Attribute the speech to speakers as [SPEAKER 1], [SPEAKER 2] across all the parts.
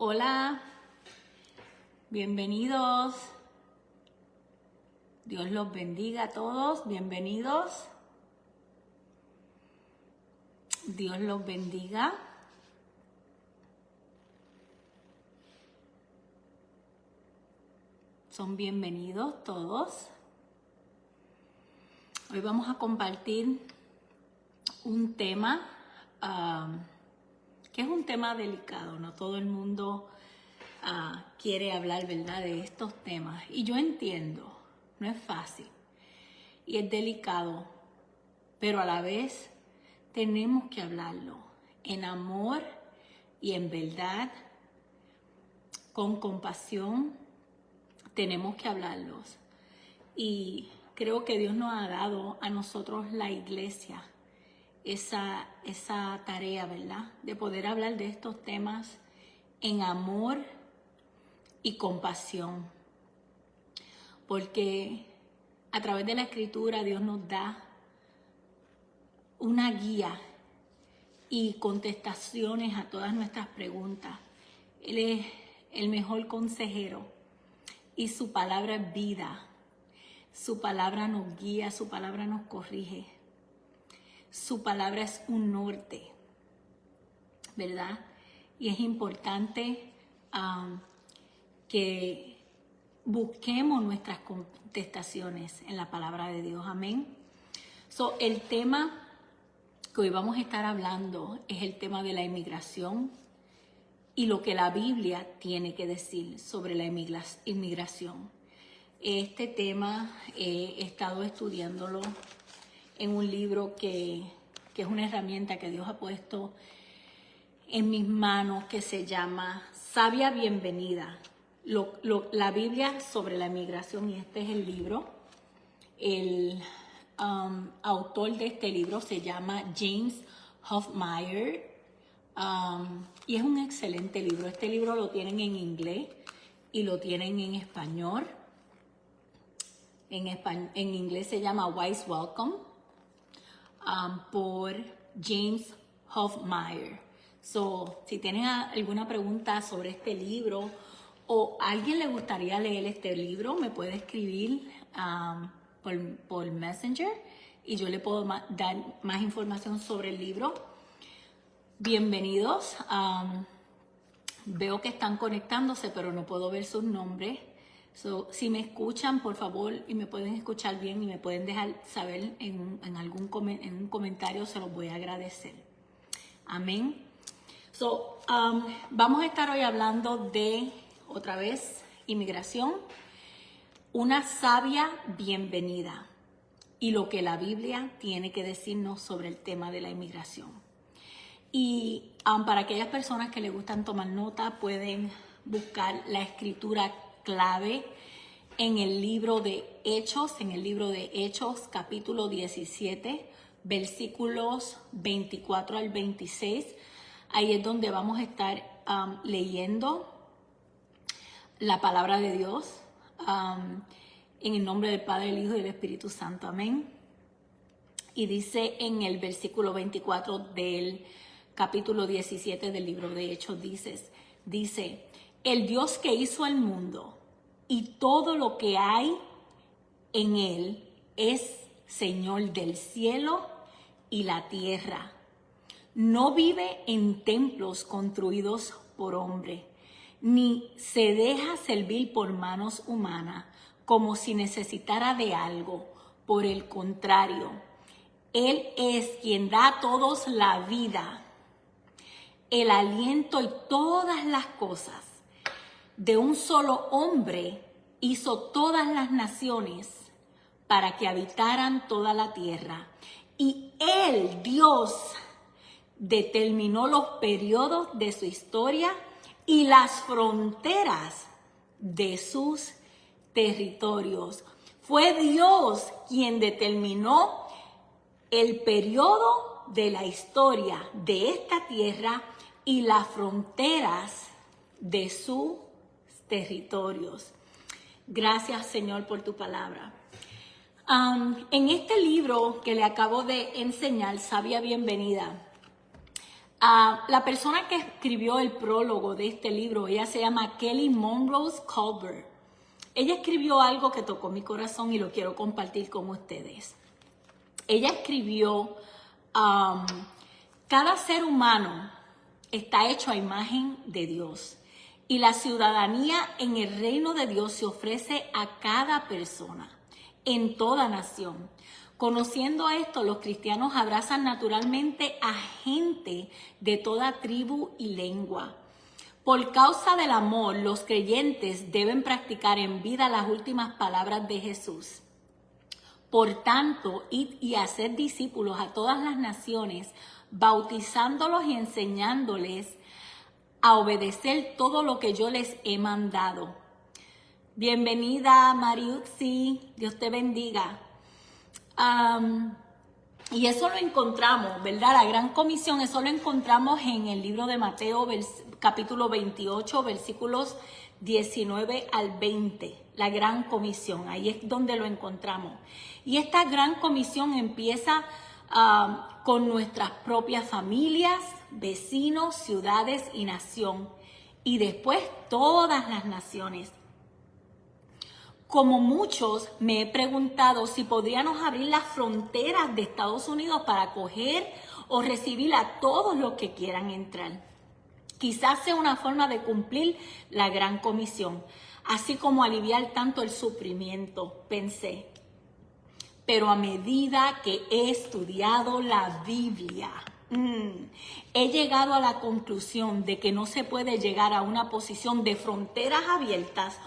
[SPEAKER 1] Hola, bienvenidos. Dios los bendiga a todos, bienvenidos. Dios los bendiga. Son bienvenidos todos. Hoy vamos a compartir un tema que es un tema delicado. No todo el mundo quiere hablar, ¿verdad?, de estos temas. Y yo entiendo, no es fácil y es delicado, pero a la vez tenemos que hablarlo en amor y en verdad, con compasión. Tenemos que hablarlos. Y creo que Dios nos ha dado a nosotros, la iglesia, esa tarea, ¿verdad?, de poder hablar de estos temas en amor y compasión. Porque a través de la Escritura Dios nos da una guía y contestaciones a todas nuestras preguntas. Él es el mejor consejero y su palabra es vida. Su palabra nos guía, su palabra nos corrige. Su palabra es un norte, ¿verdad? Y es importante que busquemos nuestras contestaciones en la palabra de Dios. Amén. El tema que hoy vamos a estar hablando es el tema de la inmigración y lo que la Biblia tiene que decir sobre la inmigración. Este tema he estado estudiándolo en un libro que es una herramienta que Dios ha puesto en mis manos, que se llama Sabia Bienvenida. La Biblia sobre la inmigración, y este es el libro. El autor de este libro se llama James Hoffmeier. Y es un excelente libro. Este libro lo tienen en inglés y lo tienen en español. En inglés se llama Wise Welcome, por James Hoffmeier. Si tienen alguna pregunta sobre este libro o a alguien le gustaría leer este libro, me puede escribir por Messenger y yo le puedo dar más información sobre el libro. Bienvenidos. Veo que están conectándose, pero no puedo ver sus nombres. Si me escuchan, por favor, y me pueden escuchar bien y me pueden dejar saber en un comentario, se los voy a agradecer. Amén. Vamos a estar hoy hablando de, otra vez, inmigración, una sabia bienvenida y lo que la Biblia tiene que decirnos sobre el tema de la inmigración. Y para aquellas personas que les gustan tomar nota, pueden buscar la escritura clave en el libro de Hechos, capítulo 17, versículos 24 al 26. Ahí es donde vamos a estar leyendo la palabra de Dios, en el nombre del Padre, el Hijo y el Espíritu Santo. Amén. Y dice en el versículo 24 del capítulo 17 del libro de Hechos, dice: el Dios que hizo el mundo y todo lo que hay en él es Señor del cielo y la tierra. No vive en templos construidos por hombre, ni se deja servir por manos humanas como si necesitara de algo. Por el contrario, Él es quien da a todos la vida, el aliento y todas las cosas. De un solo hombre hizo todas las naciones para que habitaran toda la tierra. Y Él, Dios, determinó los periodos de su historia y las fronteras de sus territorios. Fue Dios quien determinó el periodo de la historia de esta tierra y las fronteras de sus territorios. Gracias, Señor, por tu palabra. En este libro que le acabo de enseñar, Sabia Bienvenida, La persona que escribió el prólogo de este libro, ella se llama Kelly Monrose Colbert. Ella escribió algo que tocó mi corazón y lo quiero compartir con ustedes. Ella escribió, cada ser humano está hecho a imagen de Dios y la ciudadanía en el reino de Dios se ofrece a cada persona, en toda nación. Conociendo esto, los cristianos abrazan naturalmente a gente de toda tribu y lengua. Por causa del amor, los creyentes deben practicar en vida las últimas palabras de Jesús. Por tanto, id y hacer discípulos a todas las naciones, bautizándolos y enseñándoles a obedecer todo lo que yo les he mandado. Bienvenida, Mariuxi, Dios te bendiga. Y eso lo encontramos, ¿verdad? La Gran Comisión, eso lo encontramos en el libro de Mateo, capítulo 28, versículos 19 al 20. La Gran Comisión, ahí es donde lo encontramos. Y esta Gran Comisión empieza con nuestras propias familias, vecinos, ciudades y nación. Y después todas las naciones. Como muchos, me he preguntado si podríamos abrir las fronteras de Estados Unidos para acoger o recibir a todos los que quieran entrar. Quizás sea una forma de cumplir la Gran Comisión, así como aliviar tanto el sufrimiento, pensé. Pero a medida que he estudiado la Biblia, he llegado a la conclusión de que no se puede llegar a una posición de fronteras abiertas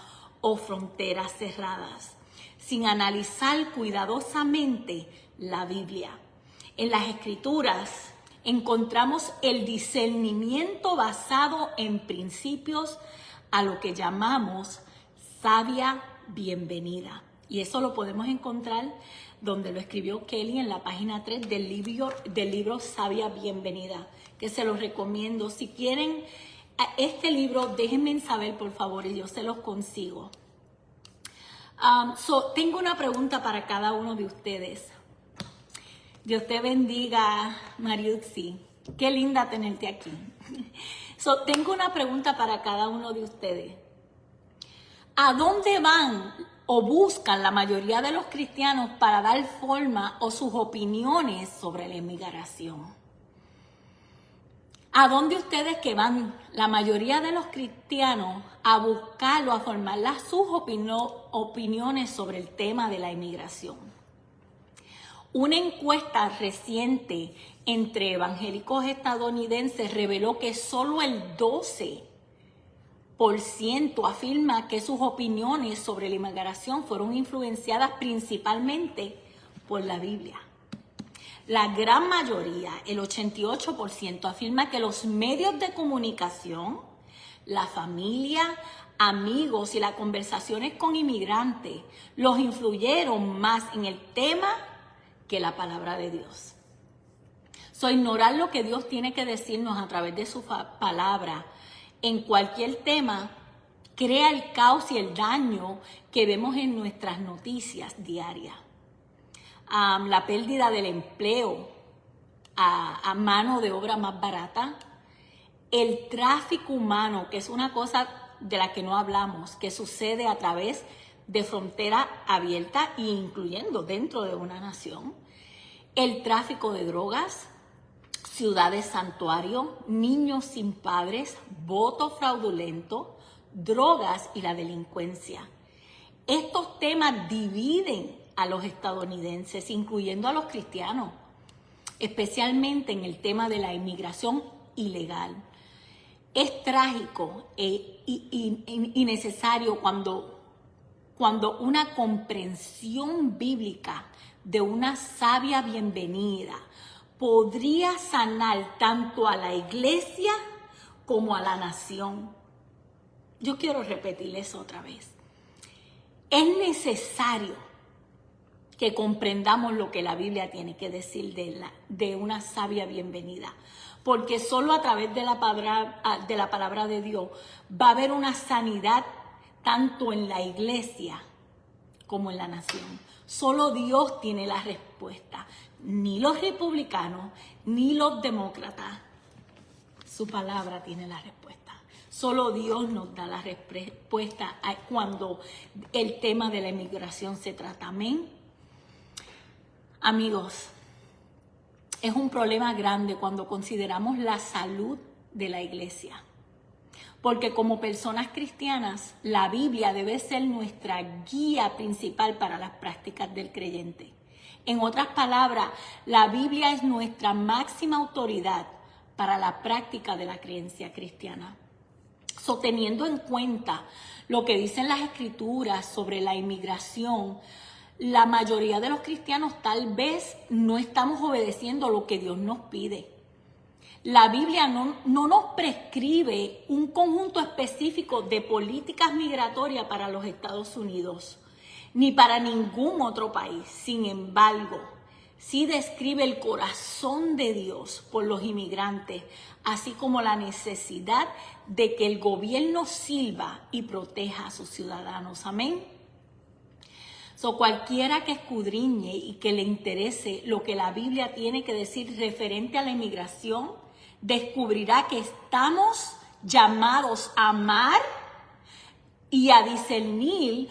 [SPEAKER 1] o fronteras cerradas, sin analizar cuidadosamente la Biblia. En las Escrituras encontramos el discernimiento basado en principios a lo que llamamos sabia bienvenida. Y eso lo podemos encontrar donde lo escribió Kelly en la página 3 del libro Sabia Bienvenida, que se los recomiendo. Si quieren este libro, déjenme saber, por favor, y yo se los consigo. Tengo una pregunta para cada uno de ustedes. Dios te bendiga, Mariuxi. Qué linda tenerte aquí. Tengo una pregunta para cada uno de ustedes. ¿A dónde van o buscan la mayoría de los cristianos para dar forma o sus opiniones sobre la inmigración? ¿A dónde ustedes que van, la mayoría de los cristianos, a buscar o a formar sus opiniones sobre el tema de la inmigración? Una encuesta reciente entre evangélicos estadounidenses reveló que solo el 12% afirma que sus opiniones sobre la inmigración fueron influenciadas principalmente por la Biblia. La gran mayoría, el 88%, afirma que los medios de comunicación, la familia, amigos y las conversaciones con inmigrantes los influyeron más en el tema que la palabra de Dios. Ignorar lo que Dios tiene que decirnos a través de su palabra en cualquier tema crea el caos y el daño que vemos en nuestras noticias diarias. La pérdida del empleo a mano de obra más barata, el tráfico humano, que es una cosa de la que no hablamos, que sucede a través de frontera abierta e incluyendo dentro de una nación, el tráfico de drogas, ciudades santuario, niños sin padres, voto fraudulento, drogas y la delincuencia. Estos temas dividen a los estadounidenses, incluyendo a los cristianos, especialmente en el tema de la inmigración ilegal. Es trágico y necesario cuando una comprensión bíblica de una sabia bienvenida podría sanar tanto a la iglesia como a la nación. Yo quiero repetir eso otra vez. Es necesario que comprendamos lo que la Biblia tiene que decir de una sabia bienvenida, porque solo a través de la palabra de Dios va a haber una sanidad tanto en la iglesia como en la nación. Solo Dios tiene la respuesta, ni los republicanos ni los demócratas. Su palabra tiene la respuesta. Solo Dios nos da la respuesta cuando el tema de la inmigración se trata. Amén. Amigos, es un problema grande cuando consideramos la salud de la iglesia. Porque como personas cristianas, la Biblia debe ser nuestra guía principal para las prácticas del creyente. En otras palabras, la Biblia es nuestra máxima autoridad para la práctica de la creencia cristiana. Teniendo en cuenta lo que dicen las escrituras sobre la inmigración, la mayoría de los cristianos tal vez no estamos obedeciendo lo que Dios nos pide. La Biblia no nos prescribe un conjunto específico de políticas migratorias para los Estados Unidos, ni para ningún otro país. Sin embargo, sí describe el corazón de Dios por los inmigrantes, así como la necesidad de que el gobierno sirva y proteja a sus ciudadanos. Amén. Cualquiera que escudriñe y que le interese lo que la Biblia tiene que decir referente a la inmigración, descubrirá que estamos llamados a amar y a discernir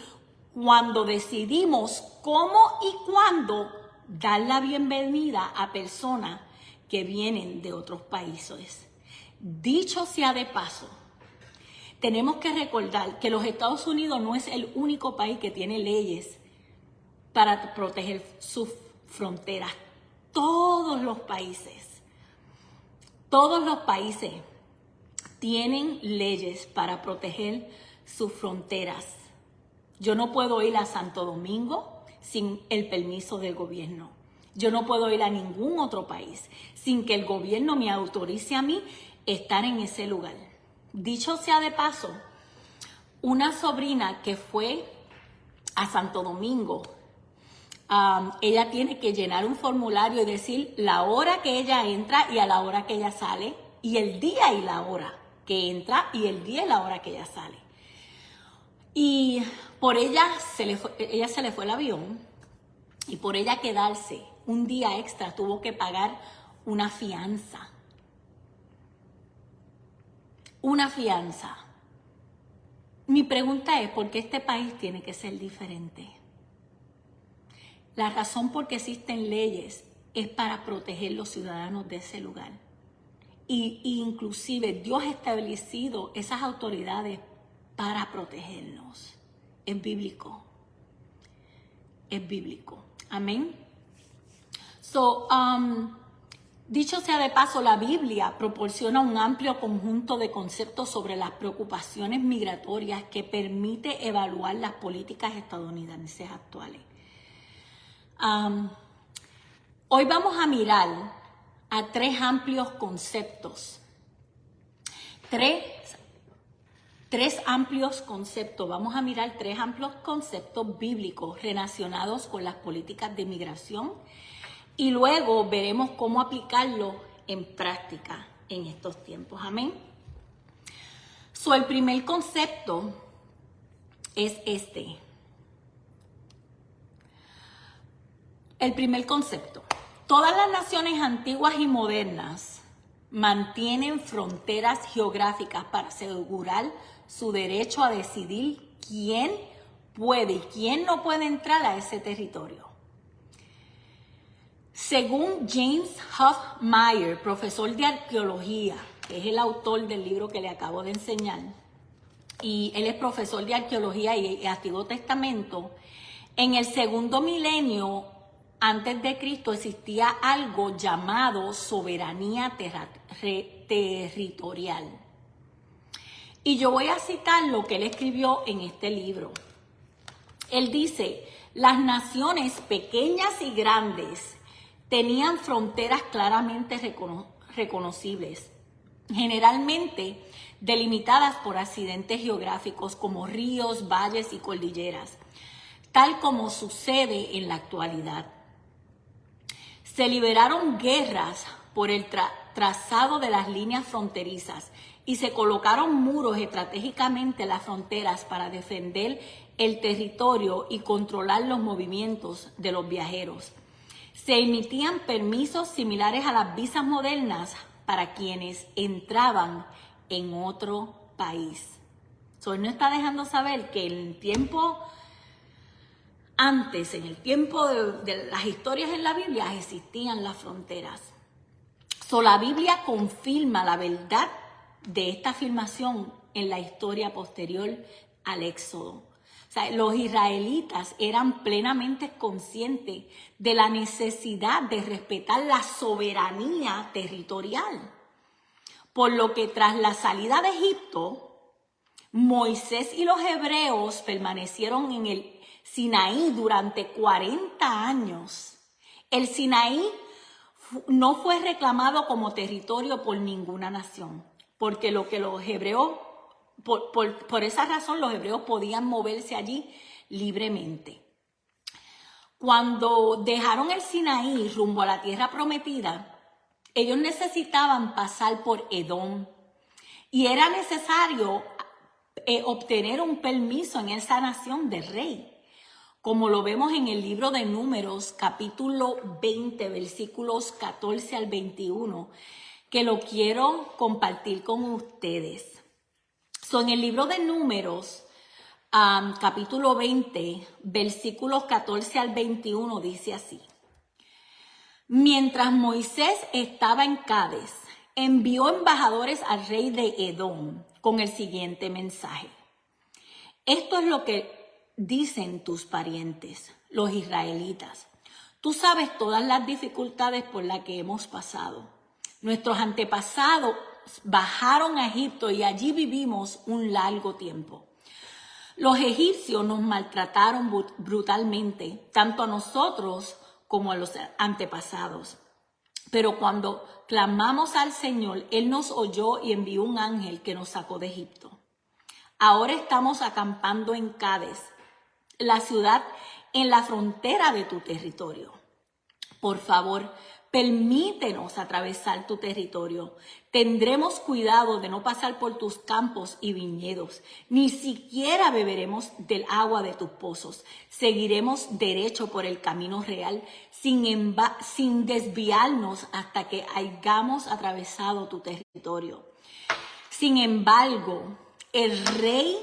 [SPEAKER 1] cuando decidimos cómo y cuándo dar la bienvenida a personas que vienen de otros países. Dicho sea de paso, tenemos que recordar que los Estados Unidos no es el único país que tiene leyes para proteger sus fronteras. Todos los países tienen leyes para proteger sus fronteras. Yo no puedo ir a Santo Domingo sin el permiso del gobierno. Yo no puedo ir a ningún otro país sin que el gobierno me autorice a mí estar en ese lugar. Dicho sea de paso, una sobrina que fue a Santo Domingo, ella tiene que llenar un formulario y decir la hora que ella entra y a la hora que ella sale, y el día y la hora que entra y el día y la hora que ella sale. Y por ella se le fue el avión, y por ella quedarse un día extra tuvo que pagar una fianza. Una fianza. Mi pregunta es, ¿por qué este país tiene que ser diferente? La razón por qué existen leyes es para proteger los ciudadanos de ese lugar. Y inclusive Dios ha establecido esas autoridades para protegernos. Es bíblico. Es bíblico. Amén. Dicho sea de paso, la Biblia proporciona un amplio conjunto de conceptos sobre las preocupaciones migratorias que permite evaluar las políticas estadounidenses actuales. Hoy vamos a mirar a tres amplios conceptos. Tres amplios conceptos. Vamos a mirar tres amplios conceptos bíblicos relacionados con las políticas de inmigración. Y luego veremos cómo aplicarlo en práctica en estos tiempos. Amén. El primer concepto es este. El primer concepto. Todas las naciones antiguas y modernas mantienen fronteras geográficas para asegurar su derecho a decidir quién puede y quién no puede entrar a ese territorio. Según James Huffmeyer, profesor de arqueología, que es el autor del libro que le acabo de enseñar, y él es profesor de arqueología y Antiguo Testamento, en el segundo milenio antes de Cristo existía algo llamado soberanía territorial. Y yo voy a citar lo que él escribió en este libro. Él dice, las naciones pequeñas y grandes tenían fronteras claramente reconocibles, generalmente delimitadas por accidentes geográficos como ríos, valles y cordilleras, tal como sucede en la actualidad. Se liberaron guerras por el trazado de las líneas fronterizas y se colocaron muros estratégicamente en las fronteras para defender el territorio y controlar los movimientos de los viajeros. Se emitían permisos similares a las visas modernas para quienes entraban en otro país. Él nos está dejando saber que en el tiempo antes, en el tiempo de las historias en la Biblia, existían las fronteras. La Biblia confirma la verdad de esta afirmación en la historia posterior al Éxodo. Los israelitas eran plenamente conscientes de la necesidad de respetar la soberanía territorial. Por lo que tras la salida de Egipto, Moisés y los hebreos permanecieron en el Sinaí durante 40 años. El Sinaí no fue reclamado como territorio por ninguna nación, porque lo que los hebreos, por esa razón los hebreos podían moverse allí libremente. Cuando dejaron el Sinaí rumbo a la tierra prometida, ellos necesitaban pasar por Edom y era necesario obtener un permiso en esa nación de rey. Como lo vemos en el libro de Números, capítulo 20, versículos 14 al 21, que lo quiero compartir con ustedes. En el libro de Números, capítulo 20, versículos 14 al 21, dice así. Mientras Moisés estaba en Cades, envió embajadores al rey de Edom con el siguiente mensaje. Esto es lo que dicen tus parientes, los israelitas. Tú sabes todas las dificultades por las que hemos pasado. Nuestros antepasados bajaron a Egipto y allí vivimos un largo tiempo. Los egipcios nos maltrataron brutalmente, tanto a nosotros como a los antepasados. Pero cuando clamamos al Señor, Él nos oyó y envió un ángel que nos sacó de Egipto. Ahora estamos acampando en Cades, la ciudad en la frontera de tu territorio. Por favor, permítenos atravesar tu territorio. Tendremos cuidado de no pasar por tus campos y viñedos. Ni siquiera beberemos del agua de tus pozos. Seguiremos derecho por el camino real, sin desviarnos hasta que hayamos atravesado tu territorio. Sin embargo, el rey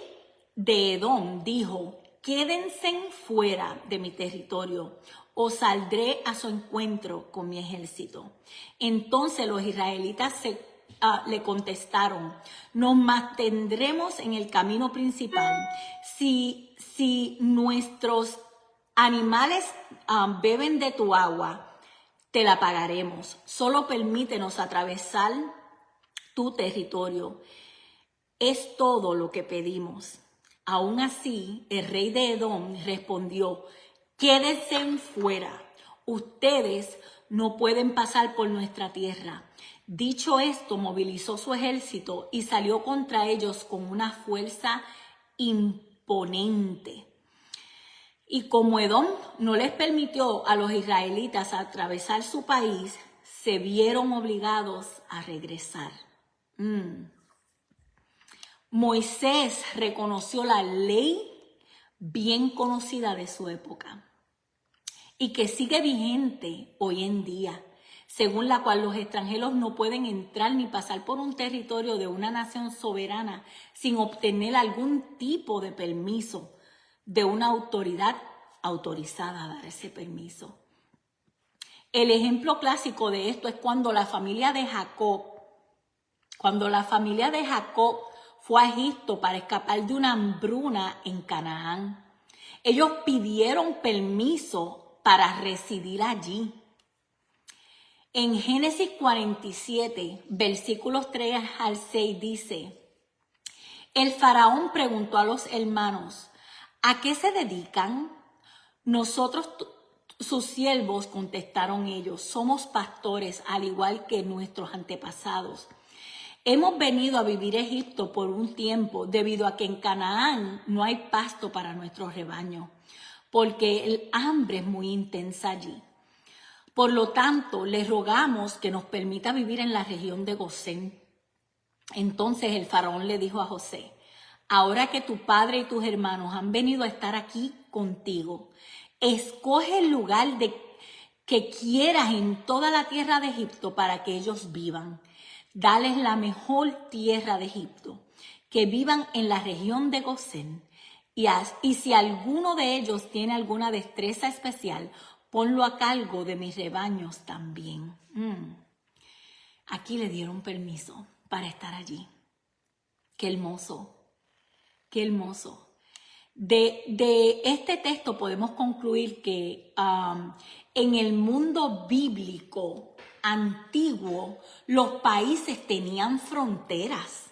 [SPEAKER 1] de Edom dijo: quédense fuera de mi territorio, o saldré a su encuentro con mi ejército. Entonces los israelitas le contestaron: nos mantendremos en el camino principal. Si nuestros animales beben de tu agua, te la pagaremos. Solo permítenos atravesar tu territorio. Es todo lo que pedimos. Aún así, el rey de Edom respondió: quédense fuera. Ustedes no pueden pasar por nuestra tierra. Dicho esto, movilizó su ejército y salió contra ellos con una fuerza imponente. Y como Edom no les permitió a los israelitas atravesar su país, se vieron obligados a regresar. Moisés reconoció la ley bien conocida de su época y que sigue vigente hoy en día, según la cual los extranjeros no pueden entrar ni pasar por un territorio de una nación soberana sin obtener algún tipo de permiso de una autoridad autorizada a dar ese permiso. El ejemplo clásico de esto es cuando la familia de Jacob fue a Egipto para escapar de una hambruna en Canaán. Ellos pidieron permiso para residir allí. En Génesis 47, versículos 3 al 6 dice: el faraón preguntó a los hermanos: ¿a qué se dedican? Nosotros, sus siervos, contestaron ellos: somos pastores, al igual que nuestros antepasados. Hemos venido a vivir a Egipto por un tiempo debido a que en Canaán no hay pasto para nuestro rebaño, porque el hambre es muy intensa allí. Por lo tanto, les rogamos que nos permita vivir en la región de Gosén. Entonces el faraón le dijo a José: ahora que tu padre y tus hermanos han venido a estar aquí contigo, escoge el lugar que quieras en toda la tierra de Egipto para que ellos vivan. Dales la mejor tierra de Egipto, que vivan en la región de Gosén. Y si alguno de ellos tiene alguna destreza especial, ponlo a cargo de mis rebaños también. Aquí le dieron permiso para estar allí. Qué hermoso, qué hermoso. De este texto podemos concluir que en el mundo bíblico antiguo los países tenían fronteras.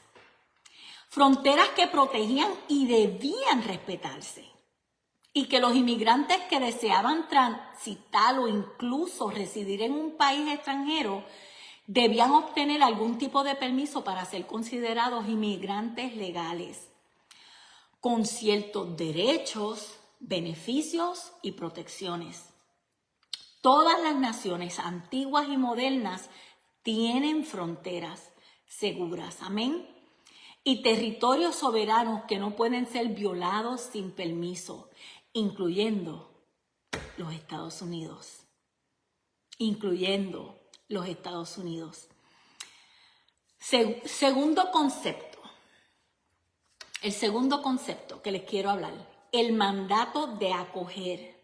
[SPEAKER 1] Fronteras que protegían y debían respetarse. Y que los inmigrantes que deseaban transitar o incluso residir en un país extranjero debían obtener algún tipo de permiso para ser considerados inmigrantes legales, con ciertos derechos, beneficios y protecciones. Todas las naciones antiguas y modernas tienen fronteras seguras, amén, y territorios soberanos que no pueden ser violados sin permiso, incluyendo los Estados Unidos. Segundo concepto. El segundo concepto que les quiero hablar, el mandato de acoger.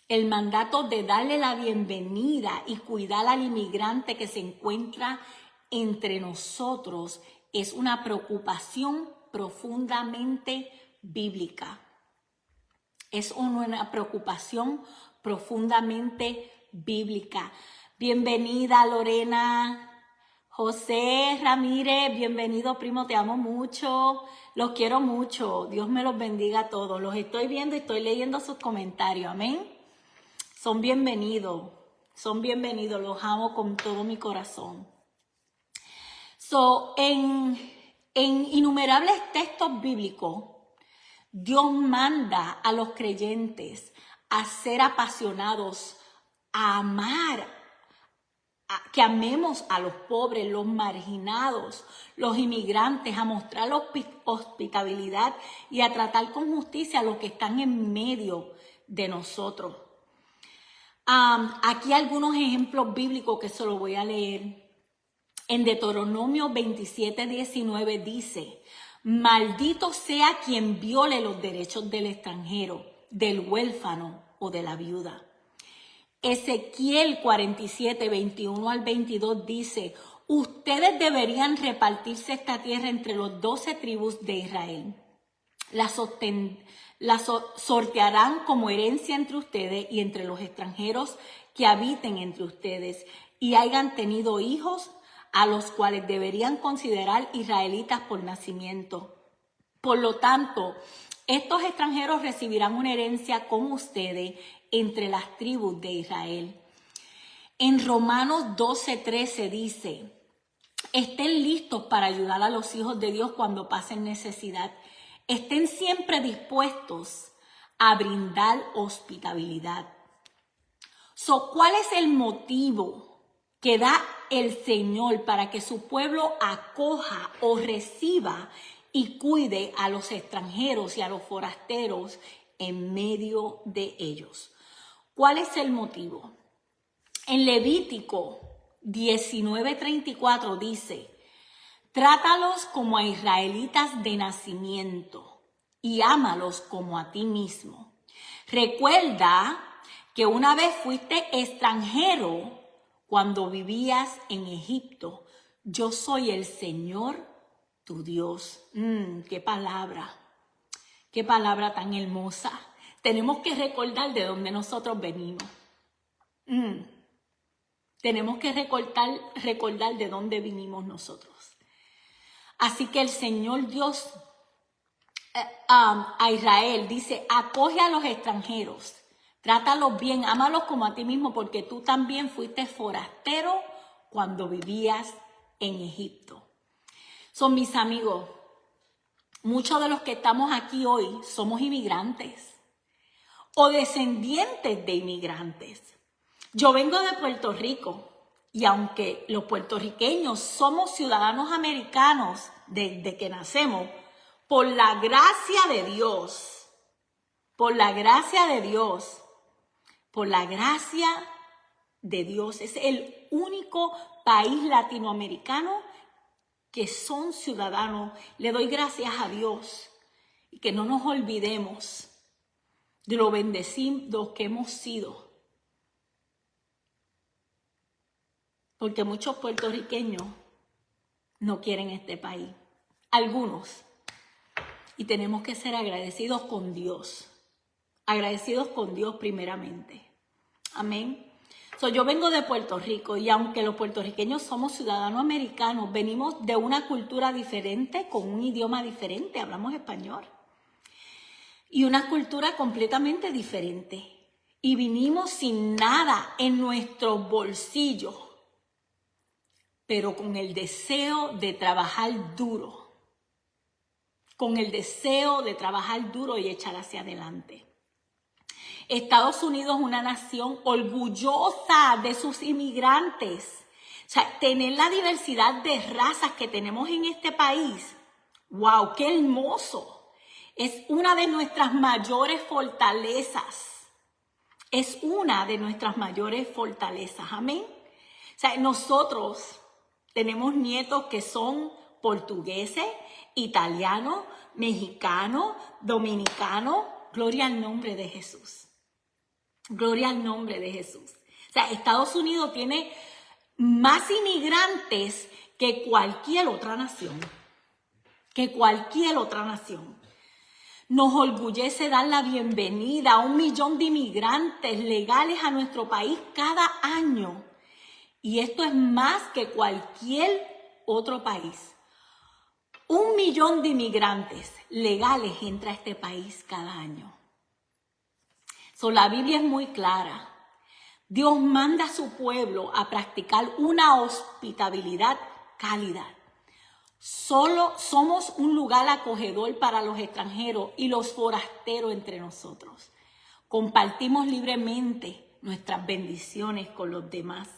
[SPEAKER 1] El mandato de darle la bienvenida y cuidar al inmigrante que se encuentra entre nosotros es una preocupación profundamente bíblica. Es una preocupación profundamente bíblica. Bienvenida, Lorena. José Ramírez, bienvenido, primo, te amo mucho. Los quiero mucho. Dios me los bendiga a todos. Los estoy viendo y estoy leyendo sus comentarios. Amén. Son bienvenidos. Los amo con todo mi corazón. En innumerables textos bíblicos, Dios manda a los creyentes a ser apasionados, a amar, que amemos a los pobres, los marginados, los inmigrantes, a mostrar hospitalidad y a tratar con justicia a los que están en medio de nosotros. Aquí algunos ejemplos bíblicos que se los voy a leer. En Deuteronomio 27:19 dice: maldito sea quien viole los derechos del extranjero, del huérfano o de la viuda. Ezequiel 47:21 al 22 dice: ustedes deberían repartirse esta tierra entre los 12 tribus de Israel. La sortearán como herencia entre ustedes y entre los extranjeros que habiten entre ustedes y hayan tenido hijos, a los cuales deberían considerar israelitas por nacimiento. Por lo tanto, estos extranjeros recibirán una herencia con ustedes entre las tribus de Israel. En Romanos 12:13 dice: estén listos para ayudar a los hijos de Dios cuando pasen necesidad. Estén siempre dispuestos a brindar hospitalidad. ¿Cuál es el motivo que da el Señor para que su pueblo acoja o reciba y cuide a los extranjeros y a los forasteros en medio de ellos? ¿Cuál es el motivo? En Levítico 19:34 dice: trátalos como a israelitas de nacimiento y ámalos como a ti mismo. Recuerda que una vez fuiste extranjero cuando vivías en Egipto. Yo soy el Señor tu Dios. Qué palabra tan hermosa. Tenemos que recordar de dónde nosotros venimos. Tenemos que recordar de dónde vinimos nosotros. Así que el Señor Dios a Israel dice: acoge a los extranjeros, trátalos bien, ámalos como a ti mismo, porque tú también fuiste forastero cuando vivías en Egipto. Son mis amigos, muchos de los que estamos aquí hoy somos inmigrantes o descendientes de inmigrantes. Yo vengo de Puerto Rico y aunque los puertorriqueños somos ciudadanos americanos desde que nacemos, por la gracia de Dios, es el único país latinoamericano que son ciudadanos. Le doy gracias a Dios y que no nos olvidemos de lo bendecidos que hemos sido. Porque muchos puertorriqueños no quieren este país. Algunos. Y tenemos que ser agradecidos con Dios. Agradecidos con Dios primeramente. Amén. Yo vengo de Puerto Rico y aunque los puertorriqueños somos ciudadanos americanos, venimos de una cultura diferente, con un idioma diferente, hablamos español. Y una cultura completamente diferente. Y vinimos sin nada en nuestros bolsillos, pero con el deseo de trabajar duro. Con el deseo de trabajar duro y echar hacia adelante. Estados Unidos es una nación orgullosa de sus inmigrantes. O sea, tener la diversidad de razas que tenemos en este país, ¡wow! ¡Qué hermoso! Es una de nuestras mayores fortalezas. Es una de nuestras mayores fortalezas. Amén. O sea, nosotros tenemos nietos que son portugueses, italianos, mexicanos, dominicanos. Gloria al nombre de Jesús. Gloria al nombre de Jesús. O sea, Estados Unidos tiene más inmigrantes que cualquier otra nación. Que cualquier otra nación. Nos orgullece dar la bienvenida a 1 millón de inmigrantes legales a nuestro país cada año. Y esto es más que cualquier otro país. 1 millón de inmigrantes legales entra a este país cada año. La Biblia es muy clara. Dios manda a su pueblo a practicar una hospitalidad cálida. Solo somos un lugar acogedor para los extranjeros y los forasteros entre nosotros. Compartimos libremente nuestras bendiciones con los demás.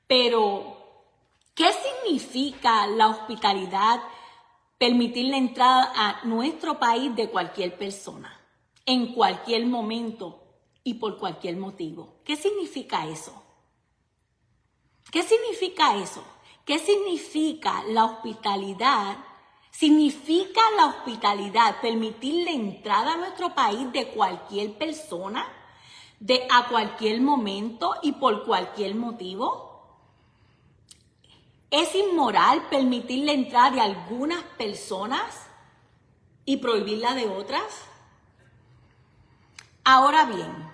[SPEAKER 1] Pero, ¿qué significa la hospitalidad? Permitir la entrada a nuestro país de cualquier persona, en cualquier momento y por cualquier motivo. ¿Qué significa eso? ¿Qué significa eso? ¿Qué significa la hospitalidad? Significa la hospitalidad permitir la entrada a nuestro país de cualquier persona, a cualquier momento y por cualquier motivo. ¿Es inmoral permitir la entrada de algunas personas y prohibirla de otras? Ahora bien,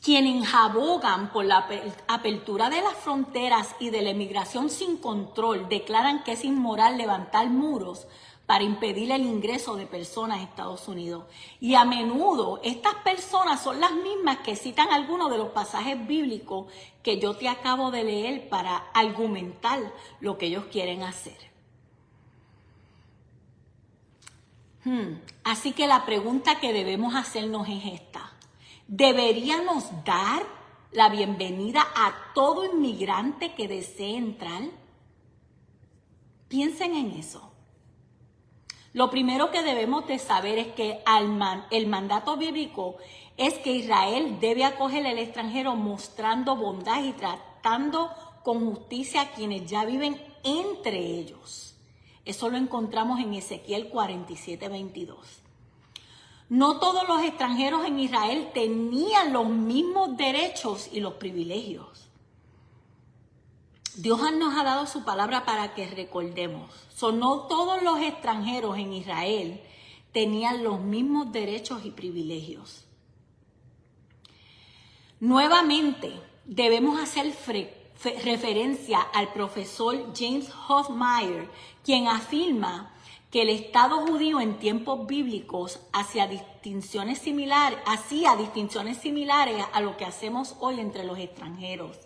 [SPEAKER 1] quienes abogan por la apertura de las fronteras y de la inmigración sin control declaran que es inmoral levantar muros para impedir el ingreso de personas a Estados Unidos. Y a menudo estas personas son las mismas que citan algunos de los pasajes bíblicos que yo te acabo de leer para argumentar lo que ellos quieren hacer. Así que la pregunta que debemos hacernos es esta. ¿Deberíamos dar la bienvenida a todo inmigrante que desee entrar? Piensen en eso. Lo primero que debemos de saber es que el mandato bíblico es que Israel debe acoger al extranjero mostrando bondad y tratando con justicia a quienes ya viven entre ellos. Eso lo encontramos en Ezequiel 47:22. No todos los extranjeros en Israel tenían los mismos derechos y los privilegios. Dios nos ha dado su palabra para que recordemos. No todos los extranjeros en Israel tenían los mismos derechos y privilegios. Nuevamente, debemos hacer referencia al profesor James Hoffmeier, quien afirma que el Estado judío en tiempos bíblicos hacía distinciones similares a lo que hacemos hoy entre los extranjeros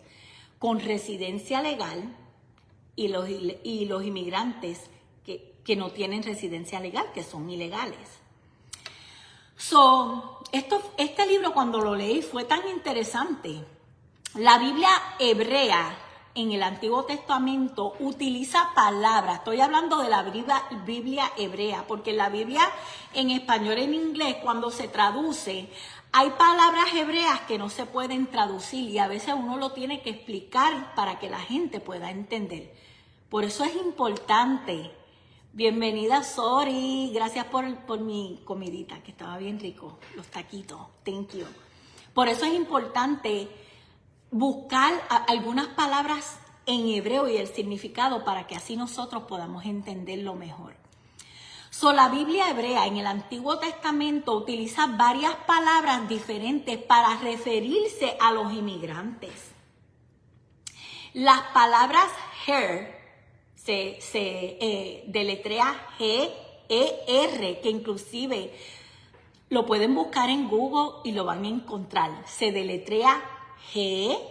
[SPEAKER 1] con residencia legal y los inmigrantes que no tienen residencia legal, que son ilegales. Este libro cuando lo leí fue tan interesante. La Biblia hebrea en el Antiguo Testamento utiliza palabras, estoy hablando de la Biblia hebrea, porque la Biblia en español y en inglés cuando se traduce Hay palabras hebreas que no se pueden traducir y a veces uno lo tiene que explicar para que la gente pueda entender. Por eso es importante. Bienvenida, Sori. Gracias por mi comidita, que estaba bien rico. Los taquitos. Thank you. Por eso es importante buscar algunas palabras en hebreo y el significado para que así nosotros podamos entenderlo mejor. La Biblia hebrea en el Antiguo Testamento utiliza varias palabras diferentes para referirse a los inmigrantes. Las palabras her se deletrea G-E-R, que inclusive lo pueden buscar en Google y lo van a encontrar. Se deletrea G-E-R,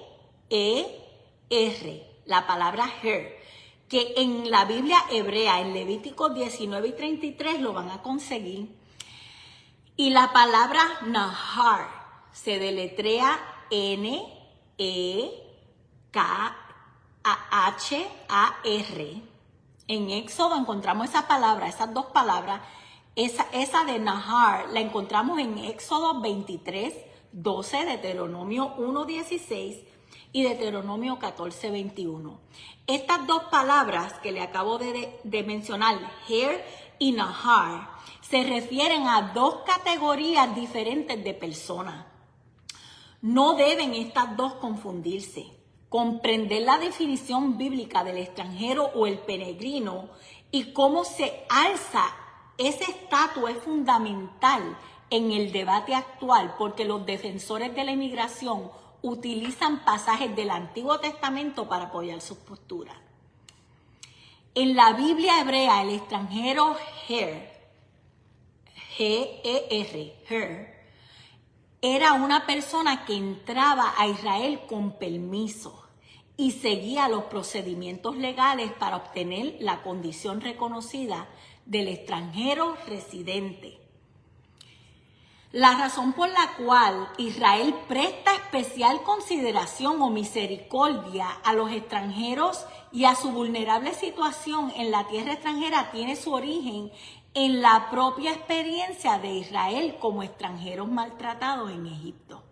[SPEAKER 1] la palabra her, que en la Biblia hebrea, en Levítico 19 y 33, lo van a conseguir. Y la palabra nahar se deletrea N-E-K-H-A-R. En Éxodo encontramos esa palabra, esas dos palabras. Esa de nahar la encontramos en Éxodo 23, 12, Deuteronomio 1, 16 y Deuteronomio 14, 21. Estas dos palabras que le acabo de mencionar, her y nahar, se refieren a dos categorías diferentes de personas. No deben estas dos confundirse. Comprender la definición bíblica del extranjero o el peregrino y cómo se alza ese estatus es fundamental en el debate actual, porque los defensores de la inmigración utilizan pasajes del Antiguo Testamento para apoyar sus posturas. En la Biblia hebrea, el extranjero her, G-E-R, her, era una persona que entraba a Israel con permiso y seguía los procedimientos legales para obtener la condición reconocida del extranjero residente. La razón por la cual Israel presta especial consideración o misericordia a los extranjeros y a su vulnerable situación en la tierra extranjera tiene su origen en la propia experiencia de Israel como extranjeros maltratados en Egipto.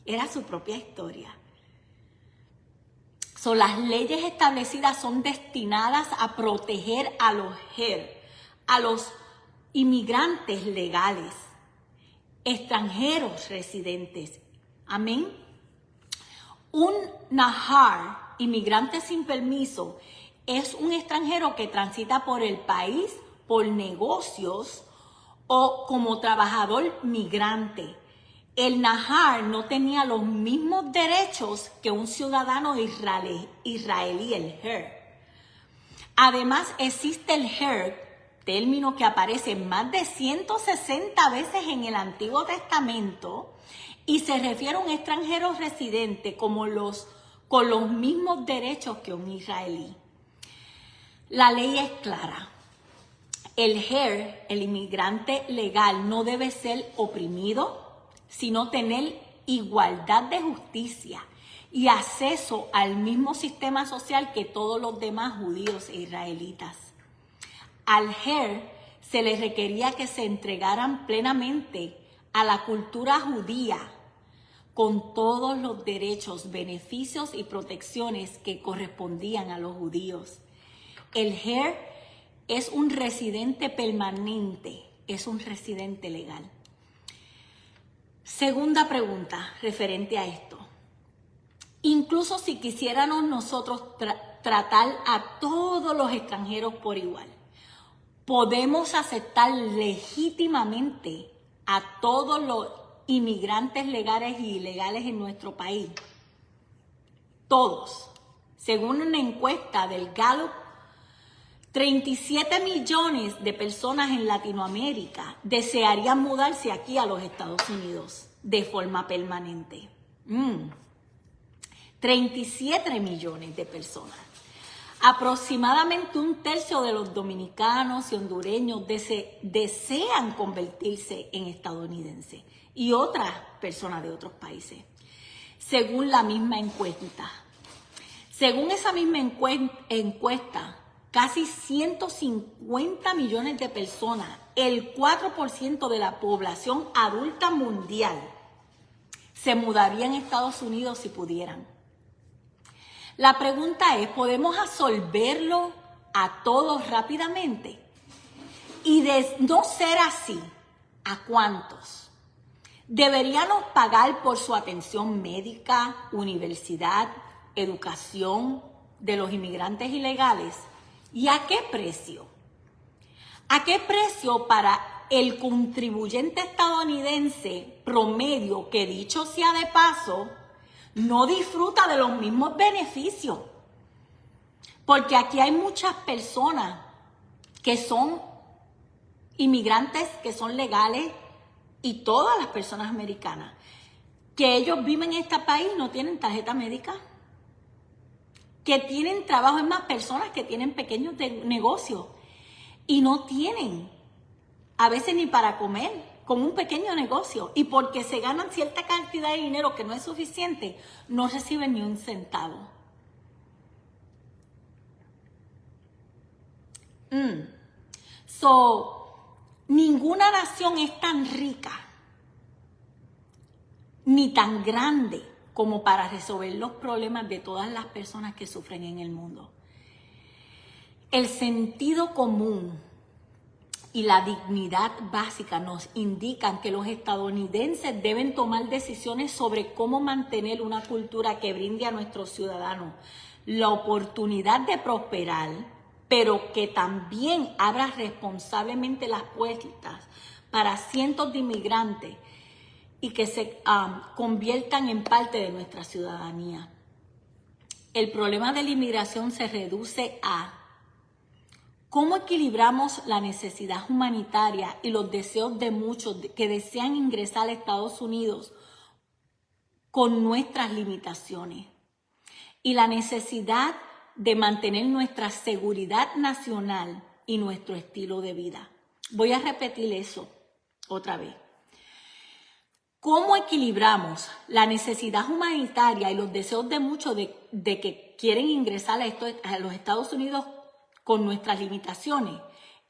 [SPEAKER 1] Era su propia historia. Las leyes establecidas son destinadas a proteger a los a los inmigrantes legales, extranjeros residentes. Amén. Un nahar, inmigrante sin permiso, es un extranjero que transita por el país por negocios o como trabajador migrante. El nahar no tenía los mismos derechos que un ciudadano israelí, el her. Además, existe el her, término que aparece más de 160 veces en el Antiguo Testamento y se refiere a un extranjero residente con los mismos derechos que un israelí. La ley es clara. El her, el inmigrante legal, no debe ser oprimido, sino tener igualdad de justicia y acceso al mismo sistema social que todos los demás judíos e israelitas. Al her se le requería que se entregaran plenamente a la cultura judía con todos los derechos, beneficios y protecciones que correspondían a los judíos. El her es un residente permanente, es un residente legal. Segunda pregunta referente a esto. Incluso si quisiéramos nosotros tratar a todos los extranjeros por igual, ¿podemos aceptar legítimamente a todos los inmigrantes legales y ilegales en nuestro país? Todos. Según una encuesta del Gallup, 37 millones de personas en Latinoamérica desearían mudarse aquí a los Estados Unidos de forma permanente. 37 millones de personas. Aproximadamente un tercio de los dominicanos y hondureños desean convertirse en estadounidenses y otras personas de otros países, según la misma encuesta. Según esa misma encuesta, casi 150 millones de personas, el 4% de la población adulta mundial, se mudarían a Estados Unidos si pudieran. La pregunta es, ¿podemos absorberlo a todos rápidamente? Y de no ser así, ¿a cuántos? ¿Deberíamos pagar por su atención médica, universidad, educación de los inmigrantes ilegales? ¿Y a qué precio? ¿A qué precio para el contribuyente estadounidense promedio, que dicho sea de paso, no disfruta de los mismos beneficios? Porque aquí hay muchas personas que son inmigrantes, que son legales, y todas las personas americanas, que ellos viven en este país y no tienen tarjeta médica, que tienen trabajo, es más, personas que tienen pequeños negocios y no tienen a veces ni para comer, con un pequeño negocio, y porque se ganan cierta cantidad de dinero que no es suficiente, no reciben ni un centavo. Ninguna nación es tan rica ni tan grande como para resolver los problemas de todas las personas que sufren en el mundo. El sentido común y la dignidad básica nos indican que los estadounidenses deben tomar decisiones sobre cómo mantener una cultura que brinde a nuestros ciudadanos la oportunidad de prosperar, pero que también abra responsablemente las puertas para cientos de inmigrantes y que se conviertan en parte de nuestra ciudadanía. El problema de la inmigración se reduce a cómo equilibramos la necesidad humanitaria y los deseos de muchos que desean ingresar a Estados Unidos con nuestras limitaciones y la necesidad de mantener nuestra seguridad nacional y nuestro estilo de vida. Voy a repetir eso otra vez. ¿Cómo equilibramos la necesidad humanitaria y los deseos de muchos de que quieren ingresar a los Estados Unidos con nuestras limitaciones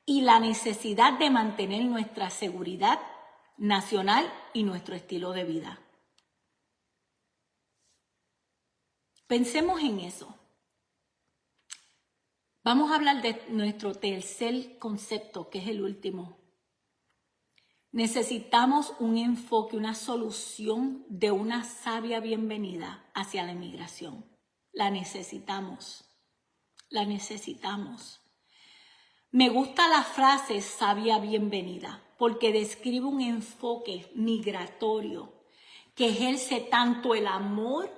[SPEAKER 1] y la necesidad de mantener nuestra seguridad nacional y nuestro estilo de vida? Pensemos en eso. Vamos a hablar de nuestro tercer concepto, que es el último. Necesitamos un enfoque, una solución de una sabia bienvenida hacia la inmigración. La necesitamos. La necesitamos. Me gusta la frase sabia bienvenida porque describe un enfoque migratorio que ejerce tanto el amor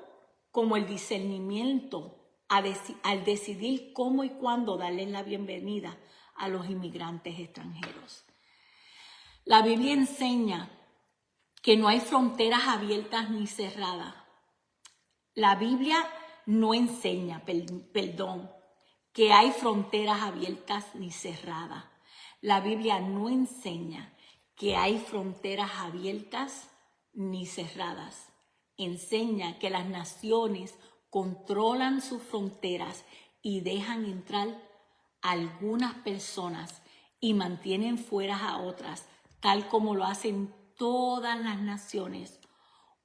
[SPEAKER 1] como el discernimiento al decidir cómo y cuándo darle la bienvenida a los inmigrantes extranjeros. La Biblia enseña que no hay fronteras abiertas ni cerradas. La Biblia no enseña, que hay fronteras abiertas ni cerradas. La Biblia no enseña que hay fronteras abiertas ni cerradas. Enseña que las naciones controlan sus fronteras y dejan entrar a algunas personas y mantienen fuera a otras, tal como lo hacen todas las naciones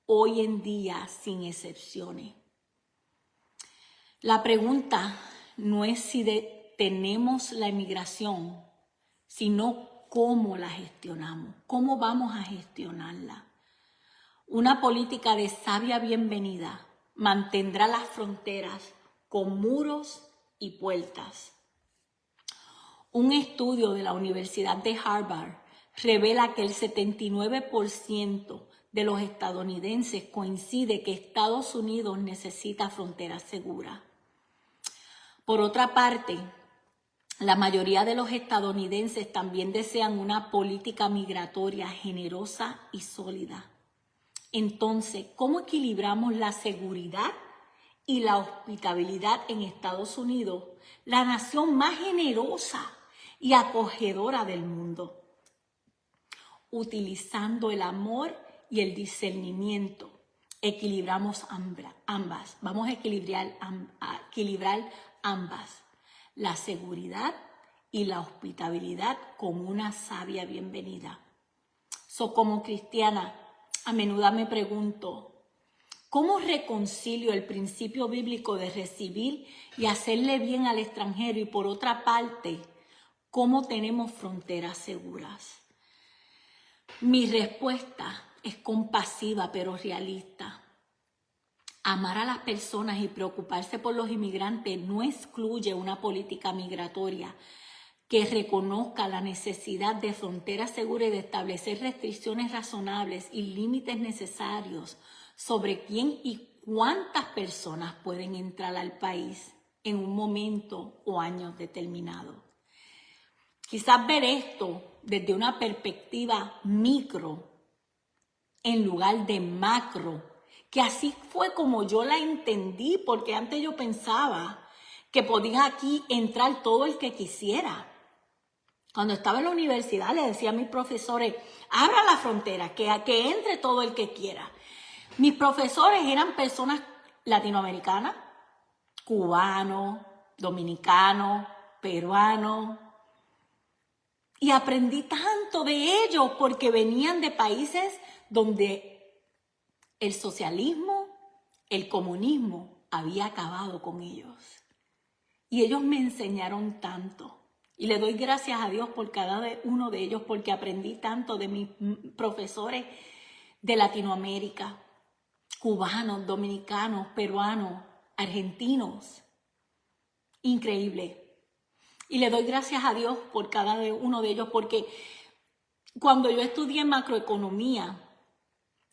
[SPEAKER 1] hoy en día, sin excepciones. La pregunta no es si detenemos la inmigración, sino cómo la gestionamos, cómo vamos a gestionarla. Una política de sabia bienvenida mantendrá las fronteras con muros y puertas. Un estudio de la Universidad de Harvard revela que el 79% de los estadounidenses coincide que Estados Unidos necesita fronteras seguras. Por otra parte, la mayoría de los estadounidenses también desean una política migratoria generosa y sólida. Entonces, ¿cómo equilibramos la seguridad y la hospitalidad en Estados Unidos, la nación más generosa y acogedora del mundo? Utilizando el amor y el discernimiento, equilibramos ambas. Vamos a equilibrar ambas, la seguridad y la hospitalidad con una sabia bienvenida. Como cristiana, a menudo me pregunto, ¿Cómo reconcilio el principio bíblico de recibir y hacerle bien al extranjero? Y por otra parte, ¿cómo tenemos fronteras seguras? Mi respuesta es compasiva pero realista. Amar a las personas y preocuparse por los inmigrantes no excluye una política migratoria que reconozca la necesidad de fronteras seguras y de establecer restricciones razonables y límites necesarios sobre quién y cuántas personas pueden entrar al país en un momento o años determinados. Quizás ver esto desde una perspectiva micro en lugar de macro, que así fue como yo la entendí, porque antes yo pensaba que podía aquí entrar todo el que quisiera. Cuando estaba en la universidad le decía a mis profesores, abra la frontera, que entre todo el que quiera. Mis profesores eran personas latinoamericanas, cubanos, dominicanos, peruanos. Y aprendí tanto de ellos porque venían de países donde el socialismo, el comunismo había acabado con ellos. Y ellos me enseñaron tanto. Y le doy gracias a Dios por cada uno de ellos porque aprendí tanto de mis profesores de Latinoamérica, cubanos, dominicanos, peruanos, argentinos. Increíble. Y le doy gracias a Dios por cada uno de ellos porque cuando yo estudié macroeconomía,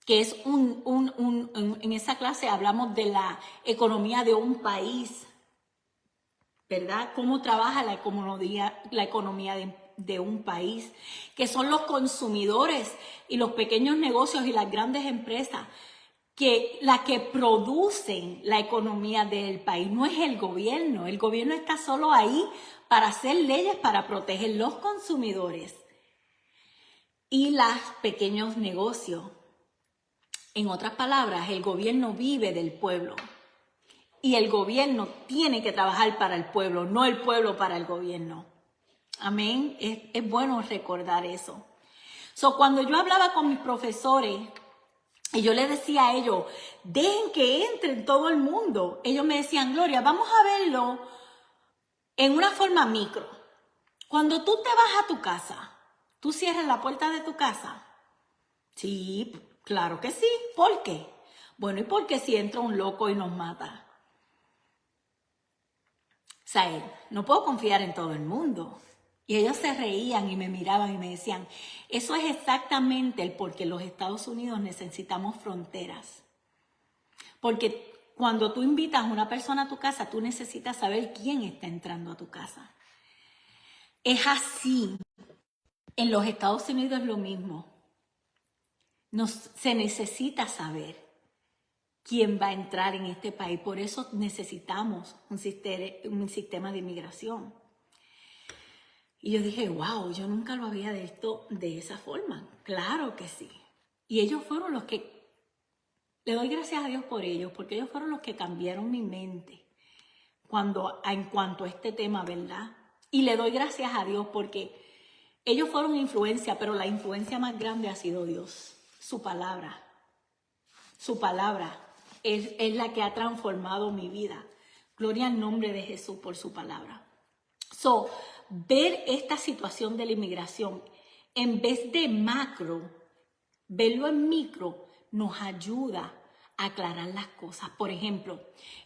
[SPEAKER 1] que es en esa clase hablamos de la economía de un país, ¿verdad? Cómo trabaja la economía de un país, que son los consumidores y los pequeños negocios y las grandes empresas, que la que producen la economía del país, no es el gobierno. El gobierno está solo ahí para hacer leyes para proteger los consumidores y los pequeños negocios. En otras palabras, el gobierno vive del pueblo y el gobierno tiene que trabajar para el pueblo, no el pueblo para el gobierno. Amén. Es bueno recordar eso. Cuando yo hablaba con mis profesores y yo les decía a ellos, dejen que entre todo el mundo, ellos me decían, Gloria, vamos a verlo en una forma micro. Cuando tú te vas a tu casa, ¿tú cierras la puerta de tu casa? Sí, claro que sí. ¿Por qué? Bueno, ¿y por qué si entra un loco y nos mata? Said, no puedo confiar en todo el mundo. Y ellos se reían y me miraban y me decían, eso es exactamente el por qué los Estados Unidos necesitamos fronteras. Porque cuando tú invitas a una persona a tu casa, tú necesitas saber quién está entrando a tu casa. Es así. En los Estados Unidos es lo mismo. Se necesita saber quién va a entrar en este país. Por eso necesitamos un sistema de inmigración. Y yo dije, wow, yo nunca lo había visto de esa forma. Claro que sí. Y ellos fueron los que, le doy gracias a Dios por ellos, porque ellos fueron los que cambiaron mi mente en cuanto a este tema, ¿verdad? Y le doy gracias a Dios porque ellos fueron influencia, pero la influencia más grande ha sido Dios, su palabra. Su palabra es la que ha transformado mi vida. Gloria al nombre de Jesús por su palabra. Ver esta situación de la inmigración, en vez de macro, verlo en micro, nos ayuda a aclarar las cosas. Por ejemplo,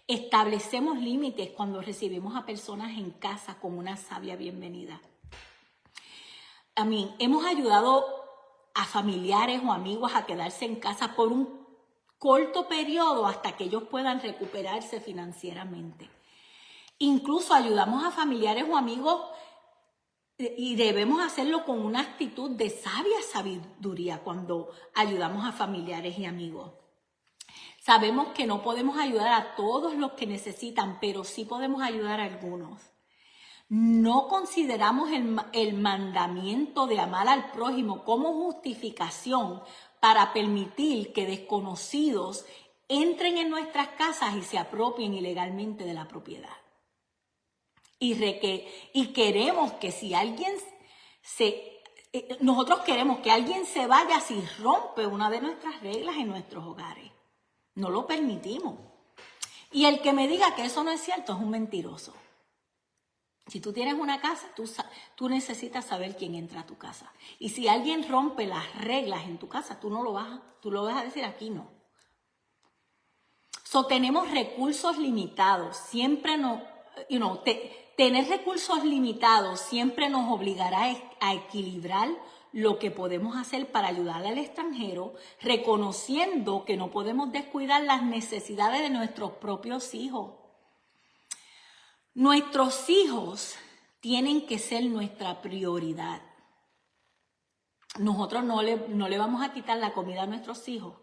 [SPEAKER 1] establecemos límites cuando recibimos a personas en casa con una sabia bienvenida. Hemos ayudado a familiares o amigos a quedarse en casa por un corto periodo hasta que ellos puedan recuperarse financieramente. Incluso ayudamos a familiares o amigos y debemos hacerlo con una actitud de sabia sabiduría cuando ayudamos a familiares y amigos. Sabemos que no podemos ayudar a todos los que necesitan, pero sí podemos ayudar a algunos. No consideramos el mandamiento de amar al prójimo como justificación para permitir que desconocidos entren en nuestras casas y se apropien ilegalmente de la propiedad. Y queremos que si alguien nosotros queremos que alguien se vaya si rompe una de nuestras reglas en nuestros hogares. No lo permitimos. Y el que me diga que eso no es cierto es un mentiroso. Si tú tienes una casa, tú necesitas saber quién entra a tu casa. Y si alguien rompe las reglas en tu casa, tú lo vas a decir, aquí no. Tenemos recursos limitados. Siempre tener recursos limitados siempre nos obligará a equilibrar lo que podemos hacer para ayudar al extranjero, reconociendo que no podemos descuidar las necesidades de nuestros propios hijos. Nuestros hijos tienen que ser nuestra prioridad. Nosotros no le vamos a quitar la comida a nuestros hijos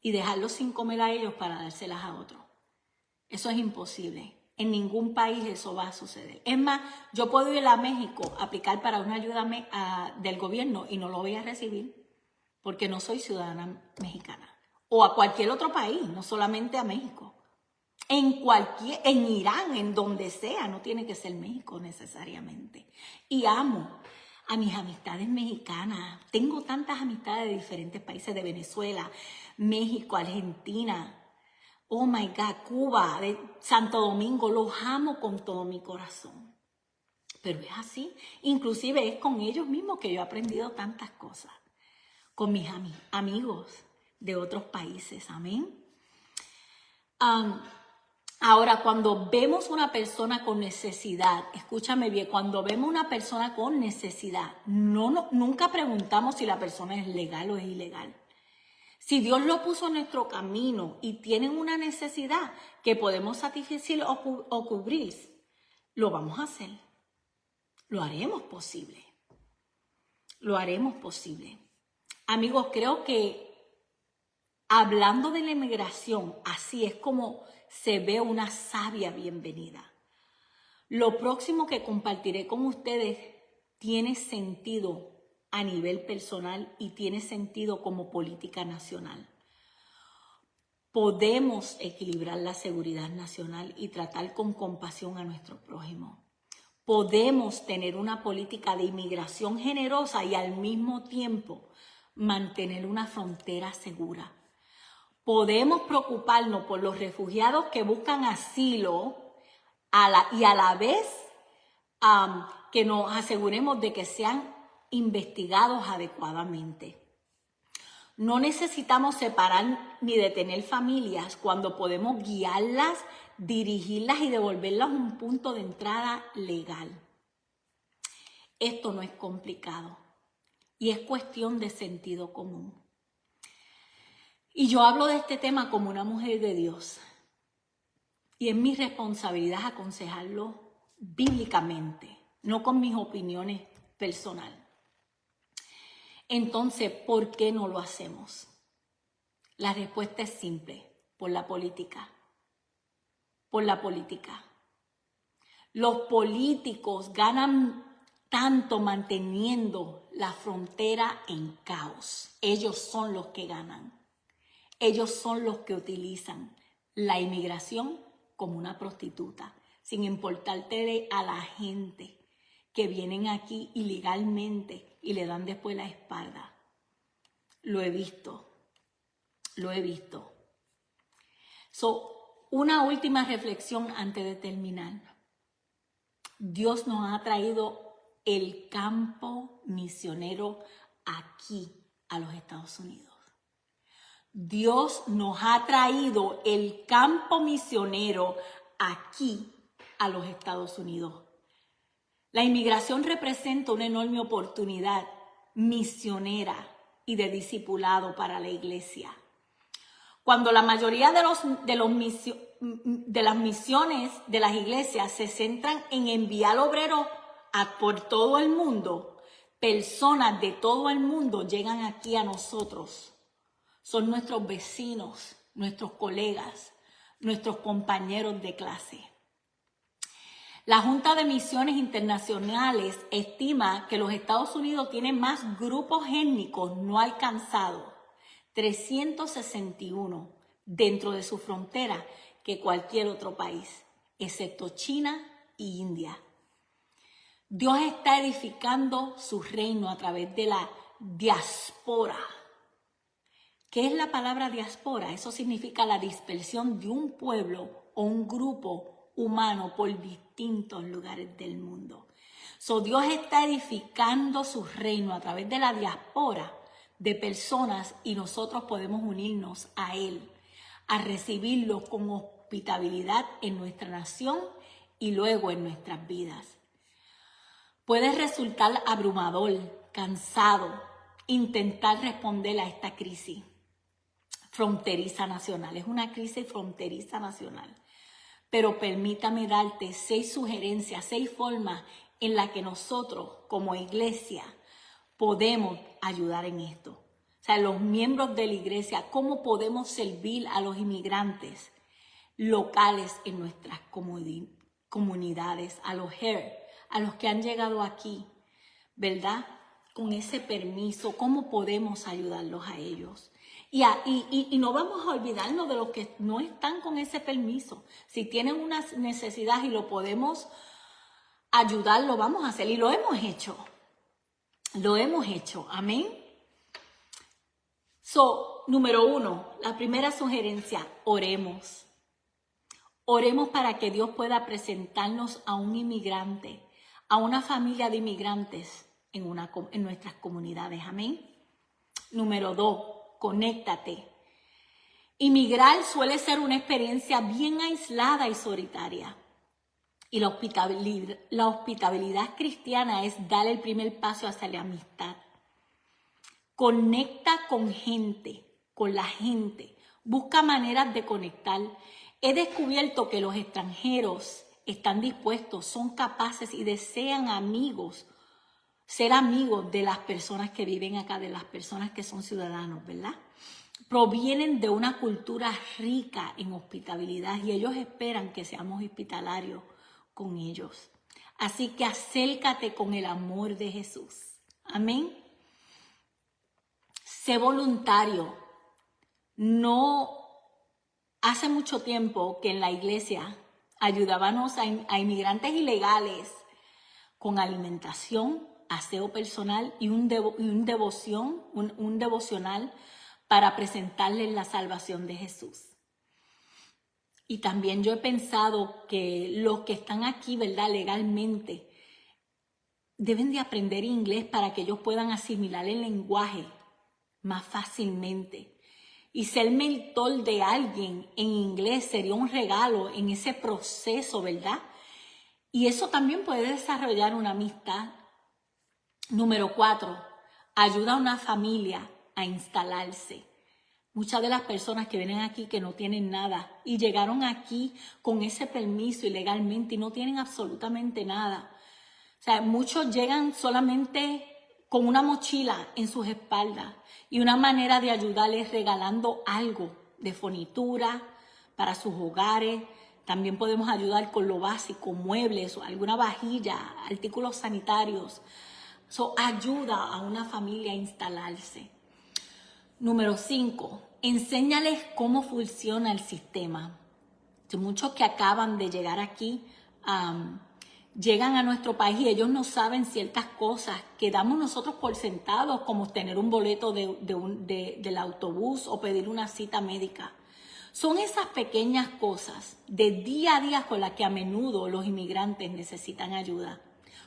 [SPEAKER 1] y dejarlos sin comer a ellos para dárselas a otros. Eso es imposible. En ningún país eso va a suceder. Es más, yo puedo ir a México a aplicar para una ayuda del gobierno y no lo voy a recibir porque no soy ciudadana mexicana. O a cualquier otro país, no solamente a México. En Irán, en donde sea, no tiene que ser México necesariamente. Y amo a mis amistades mexicanas. Tengo tantas amistades de diferentes países, de Venezuela, México, Argentina, oh my God, Cuba, de Santo Domingo. Los amo con todo mi corazón. Pero es así. Inclusive es con ellos mismos que yo he aprendido tantas cosas. Con mis amigos de otros países. Amén. Ahora, cuando vemos una persona con necesidad, escúchame bien, cuando vemos una persona con necesidad, nunca preguntamos si la persona es legal o es ilegal. Si Dios lo puso en nuestro camino y tienen una necesidad que podemos satisfacer o cubrir, lo vamos a hacer. Lo haremos posible. Lo haremos posible. Amigos, creo que hablando de la inmigración, así es como se ve una sabia bienvenida. Lo próximo que compartiré con ustedes tiene sentido a nivel personal y tiene sentido como política nacional. Podemos equilibrar la seguridad nacional y tratar con compasión a nuestro prójimo. Podemos tener una política de inmigración generosa y al mismo tiempo mantener una frontera segura. Podemos preocuparnos por los refugiados que buscan asilo y a la vez que nos aseguremos de que sean investigados adecuadamente. No necesitamos separar ni detener familias cuando podemos guiarlas, dirigirlas y devolverlas a un punto de entrada legal. Esto no es complicado y es cuestión de sentido común. Y yo hablo de este tema como una mujer de Dios. Y es mi responsabilidad aconsejarlo bíblicamente, no con mis opiniones personales. Entonces, ¿por qué no lo hacemos? La respuesta es simple: por la política. Por la política. Los políticos ganan tanto manteniendo la frontera en caos. Ellos son los que ganan. Ellos son los que utilizan la inmigración como una prostituta, sin importarle a la gente que vienen aquí ilegalmente y le dan después la espalda. Lo he visto. Una última reflexión antes de terminar. Dios nos ha traído el campo misionero aquí a los Estados Unidos. Dios nos ha traído el campo misionero aquí a los Estados Unidos. La inmigración representa una enorme oportunidad misionera y de discipulado para la iglesia. Cuando la mayoría de las misiones de las iglesias se centran en enviar obreros por todo el mundo, personas de todo el mundo llegan aquí a nosotros. Son nuestros vecinos, nuestros colegas, nuestros compañeros de clase. La Junta de Misiones Internacionales estima que los Estados Unidos tienen más grupos étnicos no alcanzados, 361, dentro de su frontera que cualquier otro país, excepto China e India. Dios está edificando su reino a través de la diáspora. ¿Qué es la palabra diáspora? Eso significa la dispersión de un pueblo o un grupo humano por distintos lugares del mundo. So, Dios está edificando su reino a través de la diáspora de personas y nosotros podemos unirnos a Él, a recibirlo con hospitalidad en nuestra nación y luego en nuestras vidas. Puede resultar abrumador, cansado, intentar responder a esta crisis fronteriza nacional. Es una crisis fronteriza nacional. Pero permítame darte 6 sugerencias, 6 formas en las que nosotros como iglesia podemos ayudar en esto. O sea, los miembros de la iglesia, cómo podemos servir a los inmigrantes locales en nuestras comunidades, a los a los que han llegado aquí, ¿verdad? Con ese permiso, ¿cómo podemos ayudarlos a ellos? Y no vamos a olvidarnos de los que no están con ese permiso. Si tienen una necesidad y lo podemos ayudar, lo vamos a hacer. Y lo hemos hecho. Lo hemos hecho. Amén. So, número 1, la primera sugerencia, oremos. Oremos para que Dios pueda presentarnos a un inmigrante, a una familia de inmigrantes en nuestras comunidades. Amén. Número 2, conéctate. Inmigrar suele ser una experiencia bien aislada y solitaria. Y la hospitalidad cristiana es dar el primer paso hacia la amistad. Conecta con gente, con la gente. Busca maneras de conectar. He descubierto que los extranjeros están dispuestos, son capaces y desean ser amigos de las personas que viven acá, de las personas que son ciudadanos, ¿verdad? Provienen de una cultura rica en hospitalidad y ellos esperan que seamos hospitalarios con ellos. Así que acércate con el amor de Jesús. Amén. Sé voluntario. No hace mucho tiempo que en la iglesia ayudábamos a inmigrantes ilegales con alimentación, aseo personal y un devocional para presentarles la salvación de Jesús. Y también yo he pensado que los que están aquí, ¿verdad?, legalmente, deben de aprender inglés para que ellos puedan asimilar el lenguaje más fácilmente. Y ser mentor de alguien en inglés sería un regalo en ese proceso, ¿verdad? Y eso también puede desarrollar una amistad. Número 4, ayuda a una familia a instalarse. Muchas de las personas que vienen aquí que no tienen nada y llegaron aquí con ese permiso ilegalmente y no tienen absolutamente nada. O sea, muchos llegan solamente con una mochila en sus espaldas y una manera de ayudarles regalando algo de fornitura para sus hogares. También podemos ayudar con lo básico, muebles o alguna vajilla, artículos sanitarios. Ayuda a una familia a instalarse. Número 5, enséñales cómo funciona el sistema. Muchos que acaban de llegar aquí llegan a nuestro país y ellos no saben ciertas cosas que damos nosotros por sentados, como tener un boleto del autobús o pedir una cita médica. Son esas pequeñas cosas de día a día con las que a menudo los inmigrantes necesitan ayuda.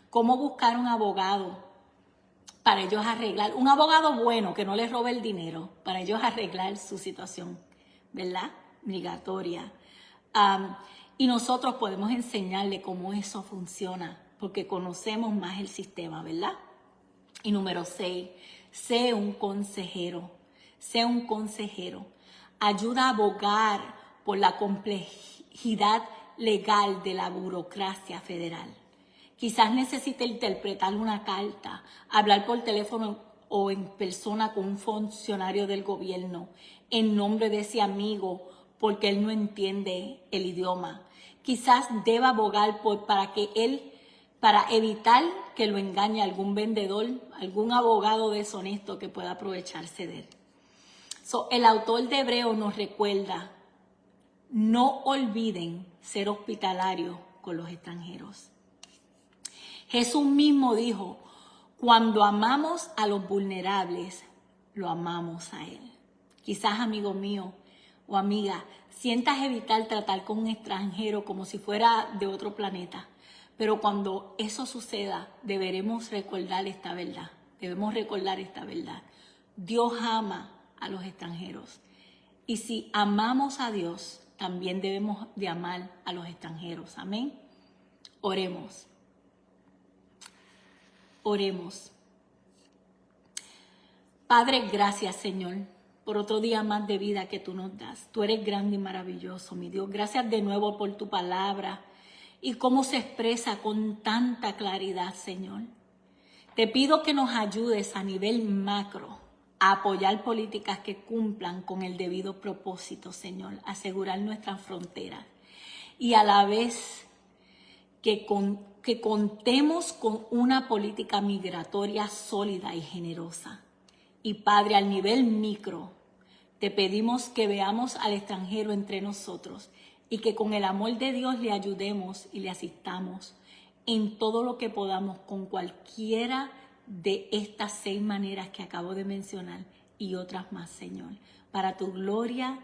[SPEAKER 1] Cómo buscar un abogado para ellos arreglar, un abogado bueno que no les robe el dinero, para ellos arreglar su situación, ¿verdad?, migratoria. Y nosotros podemos enseñarle cómo eso funciona, porque conocemos más el sistema, ¿verdad? Y número 6, sé un consejero. Sé un consejero. Ayuda a abogar por la complejidad legal de la burocracia federal. Quizás necesite interpretar una carta, hablar por teléfono o en persona con un funcionario del gobierno en nombre de ese amigo porque él no entiende el idioma. Quizás deba abogar para evitar que lo engañe algún vendedor, algún abogado deshonesto que pueda aprovecharse de él. El autor de Hebreos nos recuerda, no olviden ser hospitalarios con los extranjeros. Jesús mismo dijo, cuando amamos a los vulnerables, lo amamos a Él. Quizás, amigo mío o amiga, sientas evitar tratar con un extranjero como si fuera de otro planeta. Pero cuando eso suceda, deberemos recordar esta verdad. Debemos recordar esta verdad. Dios ama a los extranjeros. Y si amamos a Dios, también debemos de amar a los extranjeros. Amén. Oremos. Oremos. Padre, gracias, Señor, por otro día más de vida que tú nos das. Tú eres grande y maravilloso, mi Dios. Gracias de nuevo por tu palabra y cómo se expresa con tanta claridad, Señor. Te pido que nos ayudes a nivel macro a apoyar políticas que cumplan con el debido propósito, Señor, asegurar nuestras fronteras y a la vez que contemos con una política migratoria sólida y generosa. Y Padre, al nivel micro, te pedimos que veamos al extranjero entre nosotros y que con el amor de Dios le ayudemos y le asistamos en todo lo que podamos con cualquiera de estas 6 maneras que acabo de mencionar y otras más, Señor, para tu gloria,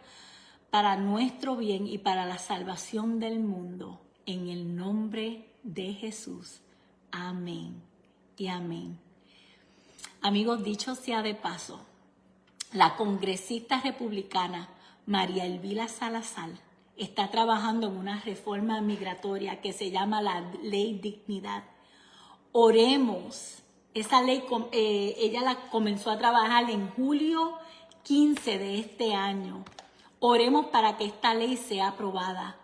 [SPEAKER 1] para nuestro bien y para la salvación del mundo. En el nombre de Jesús. Amén y amén. Amigos, dicho sea de paso, la congresista republicana María Elvira Salazar está trabajando en una reforma migratoria que se llama la Ley Dignidad. Oremos. Esa ley, ella la comenzó a trabajar en julio 15 de este año. Oremos para que esta ley sea aprobada.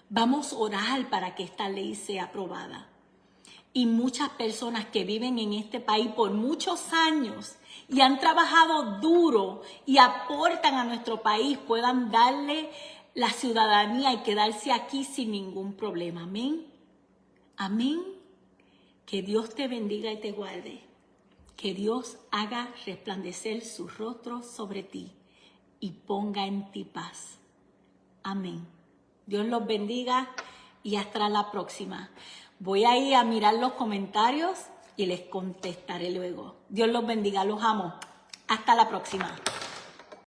[SPEAKER 1] Vamos a orar para que esta ley sea aprobada. Y muchas personas que viven en este país por muchos años y han trabajado duro y aportan a nuestro país puedan darle la ciudadanía y quedarse aquí sin ningún problema. Amén. Amén. Que Dios te bendiga y te guarde. Que Dios haga resplandecer su rostro sobre ti y ponga en ti paz. Amén. Dios los bendiga y hasta la próxima. Voy a ir a mirar los comentarios y les contestaré luego. Dios los bendiga, los amo. Hasta la próxima.